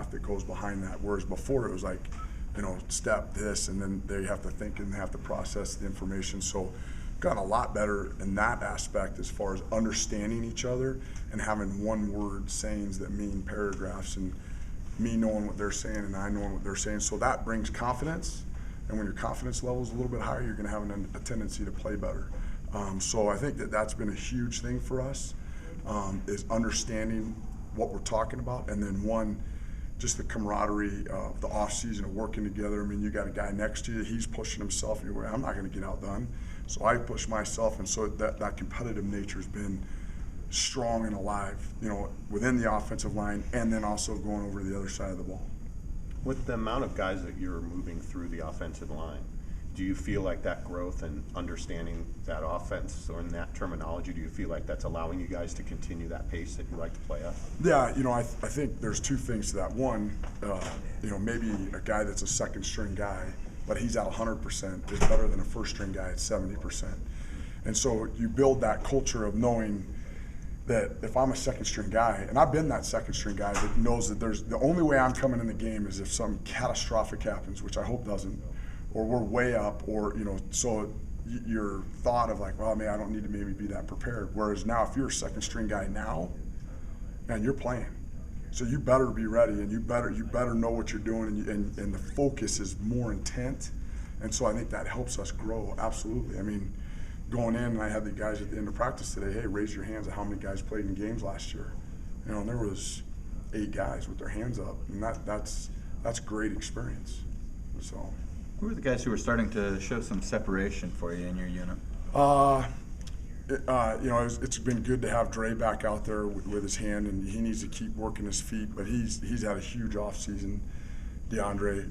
choreograph that goes behind that. Whereas before it was like, step this, and then they have to think and they have to process the information. So gotten a lot better in that aspect as far as understanding each other and having one word sayings that mean paragraphs, and me knowing what they're saying and I knowing what they're saying. So that brings confidence, and when your confidence level is a little bit higher, you're going to have a tendency to play better. So I think that's been a huge thing for us, is understanding what we're talking about, and then just the camaraderie of the off season of working together. I mean, you got a guy next to you, he's pushing himself, I'm not going to get outdone, so I push myself, and so that competitive nature has been strong and alive, within the offensive line, and then also going over to the other side of the ball. With the amount of guys that you're moving through the offensive line, do you feel like that growth and understanding that offense, or in that terminology, do you feel like that's allowing you guys to continue that pace that you like to play at? Yeah, I think there's two things to that. One, maybe a guy that's a second string guy, but he's at 100% is better than a first string guy at 70%. And so you build that culture of knowing that if I'm a second string guy, and I've been that second string guy that knows that the only way I'm coming in the game is if something catastrophic happens, which I hope doesn't, or we're way up, or so your thought of like, well, man, I don't need to maybe be that prepared. Whereas now, if you're a second string guy now, man, you're playing, so you better be ready, and you better know what you're doing, and the focus is more intent, and so I think that helps us grow. Absolutely. I mean, going in, and I had the guys at the end of practice today, hey, raise your hands at how many guys played in games last year, and there was 8 guys with their hands up, and that's great experience. So. Who were the guys who were starting to show some separation for you in your unit? It's been good to have Dre back out there with his hand, and he needs to keep working his feet. But he's had a huge offseason. DeAndre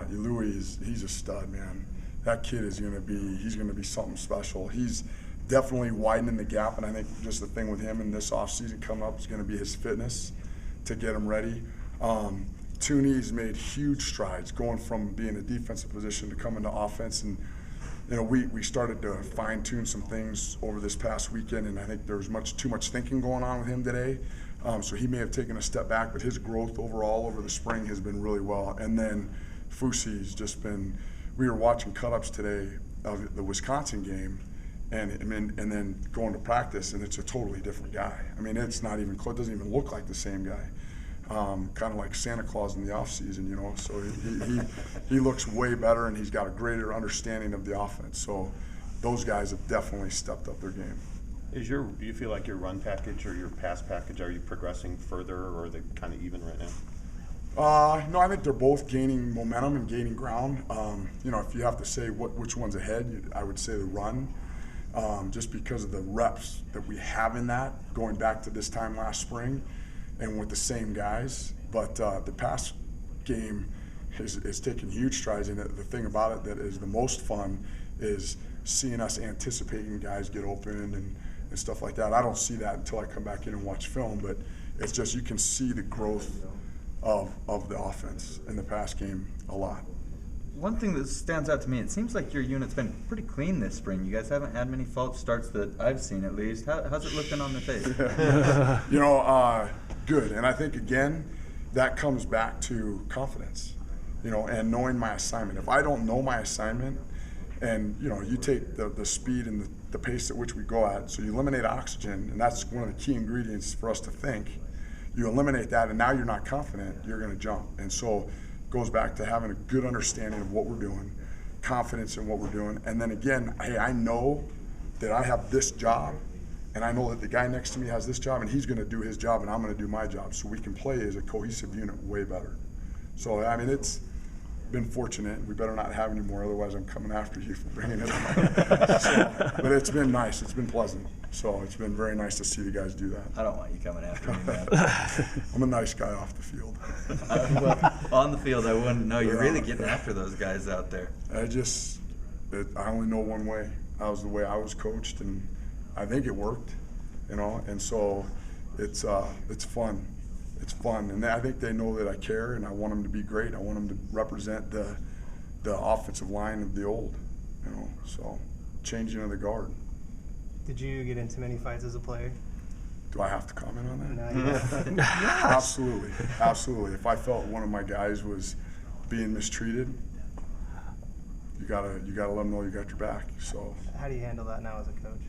Louis he's a stud, man. That kid is going to be something special. He's definitely widening the gap, and I think just the thing with him in this offseason coming up is going to be his fitness to get him ready. Tooney's made huge strides going from being a defensive position to coming to offense, and we started to fine-tune some things over this past weekend, and I think there was too much thinking going on with him today, so he may have taken a step back, but his growth overall over the spring has been really well. And then Fusi's just been, we were watching cut-ups today of the Wisconsin game, and then going to practice, and it's a totally different guy. I mean, it's not even close, it doesn't even look like the same guy. Kind of like Santa Claus in the off season, so he looks way better, and he's got a greater understanding of the offense. So those guys have definitely stepped up their game. Do you feel like your run package or your pass package, are you progressing further, or are they kind of even right now? No, I think they're both gaining momentum and gaining ground. If you have to say which one's ahead, I would say the run, just because of the reps that we have in that, going back to this time last spring, and with the same guys. But the pass game is taking huge strides, and the thing about it that is the most fun is seeing us anticipating guys get open and stuff like that. I don't see that until I come back in and watch film, but it's just you can see the growth of the offense in the pass game a lot. One thing that stands out to me, it seems like your unit's been pretty clean this spring. You guys haven't had many false starts that I've seen, at least. How's it looking on the face? Good. And I think, again, that comes back to confidence, and knowing my assignment. If I don't know my assignment, and, you take the speed and the pace at which we go at, so you eliminate oxygen, and that's one of the key ingredients for us to think. You eliminate that, and now you're not confident, you're going to jump. And so goes back to having a good understanding of what we're doing, confidence in what we're doing, and then again, hey, I know that I have this job, and I know that the guy next to me has this job, and he's going to do his job, and I'm going to do my job, so we can play as a cohesive unit way better. So, I mean, it's been fortunate. We better not have any more, otherwise I'm coming after you for bringing it up. But it's been nice. It's been pleasant. So it's been very nice to see the guys do that. I don't want you coming after me, man. I'm a nice guy off the field. Well, on the field, I wouldn't know. You're really getting after those guys out there. I only know one way. That was the way I was coached, and I think it worked, and so it's fun. It's fun, and I think they know that I care, and I want them to be great. I want them to represent the offensive line of the old, so changing of the guard. Did you get into many fights as a player? Do I have to comment on that? No, you Absolutely, absolutely. If I felt one of my guys was being mistreated, you gotta let them know you got your back. So, How do you handle that now as a coach?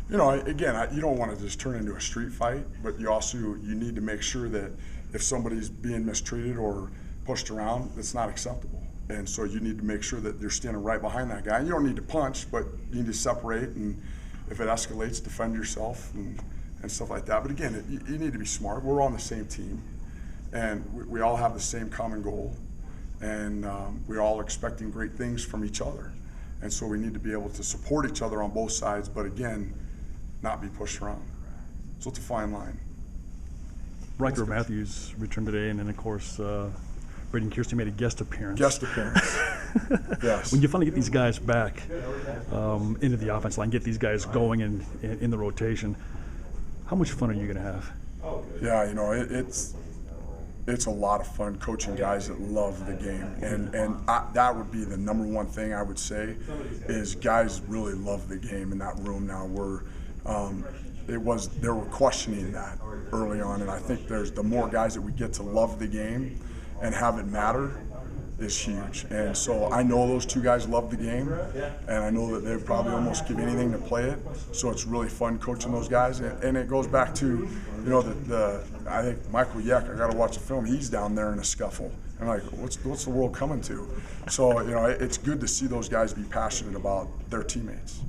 you know, again, you don't want to just turn into a street fight, but you need to make sure that if somebody's being mistreated or pushed around, that's not acceptable. And so you need to make sure that you're standing right behind that guy. And you don't need to punch, but you need to separate, and if it escalates, defend yourself and stuff like that. But again, you need to be smart. We're on the same team, and we all have the same common goal, and we're all expecting great things from each other. And so we need to be able to support each other on both sides, but again, not be pushed around. So it's a fine line. Riker Matthews returned today, and then of course Braden Kirsty made a guest appearance. Guest appearance. Yes. When you finally get these guys back into the offense line, get these guys going in the rotation, how much fun are you going to have? Yeah, you know, it's a lot of fun coaching guys that love the game, and that would be the number one thing I would say is guys really love the game in that room now. They were questioning that early on, and I think the more guys that we get to love the game and have it matter is huge. And so I know those two guys love the game, and I know that they'd probably almost give anything to play it. So it's really fun coaching those guys, and it goes back to, you know, I think Michael Yeck, I got to watch the film. He's down there in a scuffle. I'm like, what's the world coming to? So, you know, it's good to see those guys be passionate about their teammates.